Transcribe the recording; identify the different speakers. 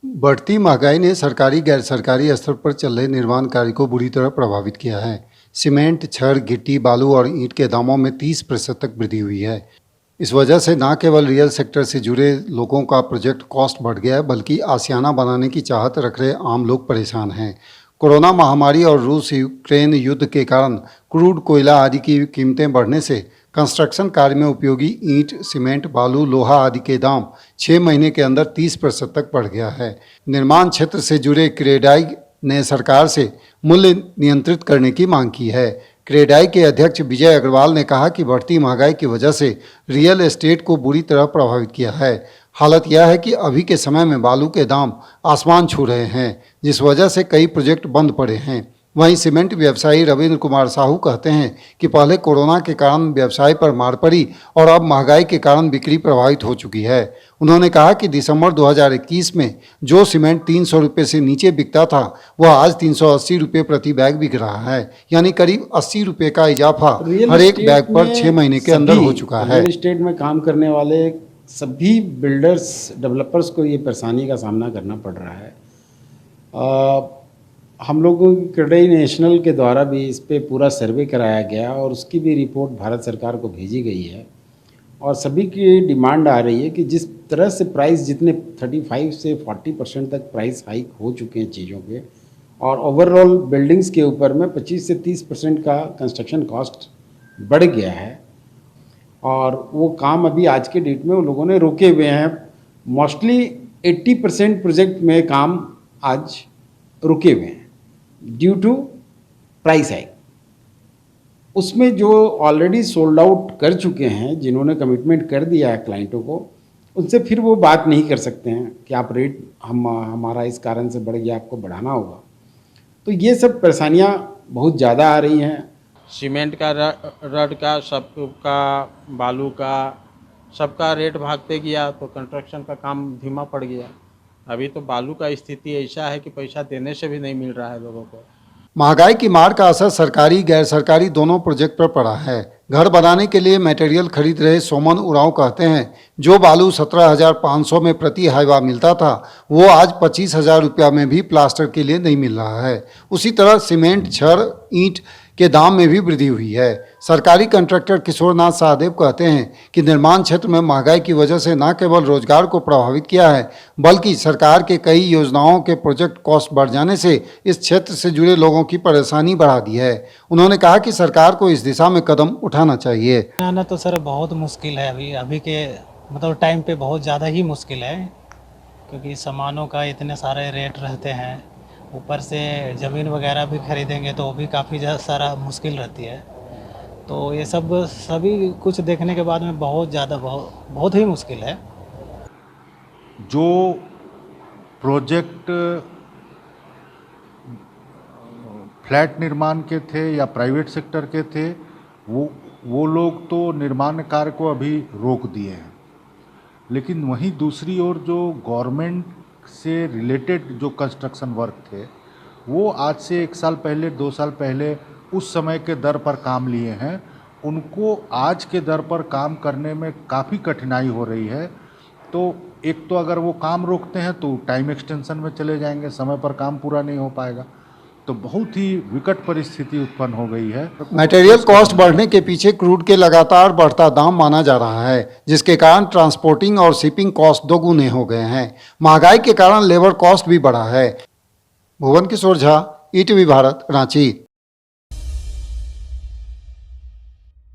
Speaker 1: बढ़ती महंगाई ने सरकारी गैर सरकारी स्तर पर चल रहे निर्माण कार्य को बुरी तरह प्रभावित किया है। सीमेंट, छड़, गिट्टी, बालू और ईंट के दामों में 30% तक वृद्धि हुई है। इस वजह से न केवल रियल सेक्टर से जुड़े लोगों का प्रोजेक्ट कॉस्ट बढ़ गया है, बल्कि आशियाना बनाने की चाहत रख रहे आम लोग परेशान हैं। कोरोना महामारी और रूस यूक्रेन युद्ध के कारण क्रूड, कोयला आदि की कीमतें बढ़ने से कंस्ट्रक्शन कार्य में उपयोगी ईंट, सीमेंट, बालू, लोहा आदि के दाम 6 महीने के अंदर 30% तक बढ़ गया है। निर्माण क्षेत्र से जुड़े क्रेडाई ने सरकार से मूल्य नियंत्रित करने की मांग की है। क्रेडाई के अध्यक्ष विजय अग्रवाल ने कहा कि बढ़ती महंगाई की वजह से रियल एस्टेट को बुरी तरह प्रभावित किया है। हालत यह है कि अभी के समय में बालू के दाम आसमान छू रहे हैं, जिस वजह से कई प्रोजेक्ट बंद पड़े हैं। वहीं सीमेंट व्यवसायी रविंद्र कुमार साहू कहते हैं कि पहले कोरोना के कारण व्यवसाय पर मार पड़ी और अब महंगाई के कारण बिक्री प्रभावित हो चुकी है। उन्होंने कहा कि दिसंबर 2021 में जो सीमेंट 300 रुपये से नीचे बिकता था, वह आज 380 रुपये प्रति बैग बिक रहा है, यानी करीब 80 रुपये का इजाफा हर एक बैग पर 6 महीने के अंदर हो चुका है।
Speaker 2: रियल एस्टेट में काम करने वाले सभी बिल्डर्स, डेवलपर्स को ये परेशानी का सामना करना पड़ रहा है। हम लोगों की क्रेडाई नेशनल के द्वारा भी इस पे पूरा सर्वे कराया गया और उसकी भी रिपोर्ट भारत सरकार को भेजी गई है और सभी की डिमांड आ रही है कि जिस तरह से प्राइस, जितने 35 से 40% तक प्राइस हाइक हो चुके हैं चीज़ों के, और ओवरऑल बिल्डिंग्स के ऊपर में 25 से 30% का कंस्ट्रक्शन कॉस्ट बढ़ गया है और वो काम अभी आज के डेट में वो लोगों ने रोके हुए हैं। मोस्टली 80% प्रोजेक्ट में काम आज रुके हुए हैं ड्यू टू प्राइस हाइक। उसमें जो ऑलरेडी सोल्ड आउट कर चुके हैं, जिन्होंने कमिटमेंट कर दिया है क्लाइंटों को, उनसे फिर वो बात नहीं कर सकते हैं कि आप रेट हमारा इस कारण से बढ़ गया, आपको बढ़ाना होगा। तो ये सब परेशानियां बहुत ज़्यादा आ रही हैं।
Speaker 3: सीमेंट का, रड का, सबका, बालू का, सबका रेट भागते गया तो कंस्ट्रक्शन का काम धीमा पड़ गया। अभी तो बालू का स्थिति ऐसा है कि पैसा देने से भी नहीं मिल रहा है लोगों को।
Speaker 1: महंगाई की मार का असर सरकारी गैर सरकारी दोनों प्रोजेक्ट पर पड़ा है। घर बनाने के लिए मटेरियल खरीद रहे सोमन उरांव कहते हैं, जो बालू 17,500 में प्रति हाइवा मिलता था, वो आज 25,000 रुपया में भी प्लास्टर के लिए नहीं मिल रहा है। उसी तरह सीमेंट, छड़, ईंट के दाम में भी वृद्धि हुई है। सरकारी कॉन्ट्रैक्टर किशोरनाथ सहदेव कहते हैं कि निर्माण क्षेत्र में महंगाई की वजह से न केवल रोजगार को प्रभावित किया है, बल्कि सरकार के कई योजनाओं के प्रोजेक्ट कॉस्ट बढ़ जाने से इस क्षेत्र से जुड़े लोगों की परेशानी बढ़ा दी है। उन्होंने कहा कि सरकार को इस दिशा में कदम उठाना चाहिए।
Speaker 4: आना तो सर बहुत मुश्किल है, अभी के मतलब टाइम पे बहुत ज़्यादा ही मुश्किल है, क्योंकि सामानों का इतने सारे रेट रहते हैं, ऊपर से ज़मीन वगैरह भी खरीदेंगे तो वो भी काफ़ी सारा मुश्किल रहती है। तो ये सब सभी कुछ देखने के बाद में बहुत ही मुश्किल है।
Speaker 5: जो प्रोजेक्ट फ्लैट निर्माण के थे या प्राइवेट सेक्टर के थे, वो लोग तो निर्माण कार्य को अभी रोक दिए हैं, लेकिन वहीं दूसरी ओर जो गवर्नमेंट से रिलेटेड जो कंस्ट्रक्शन वर्क थे, वो आज से 1 साल पहले, 2 साल पहले उस समय के दर पर काम लिए हैं, उनको आज के दर पर काम करने में काफ़ी कठिनाई हो रही है। तो एक तो अगर वो काम रोकते हैं तो टाइम एक्सटेंशन में चले जाएंगे, समय पर काम पूरा नहीं हो पाएगा, तो बहुत ही विकट परिस्थिति उत्पन्न हो गई है।
Speaker 1: मटेरियल कॉस्ट बढ़ने के पीछे क्रूड के लगातार बढ़ता दाम माना जा रहा है, जिसके कारण ट्रांसपोर्टिंग और शिपिंग कॉस्ट दोगुने हो गए हैं। महंगाई के कारण लेबर कॉस्ट भी बढ़ा है। भुवन किशोर झा, ईटीवी भारत, रांची।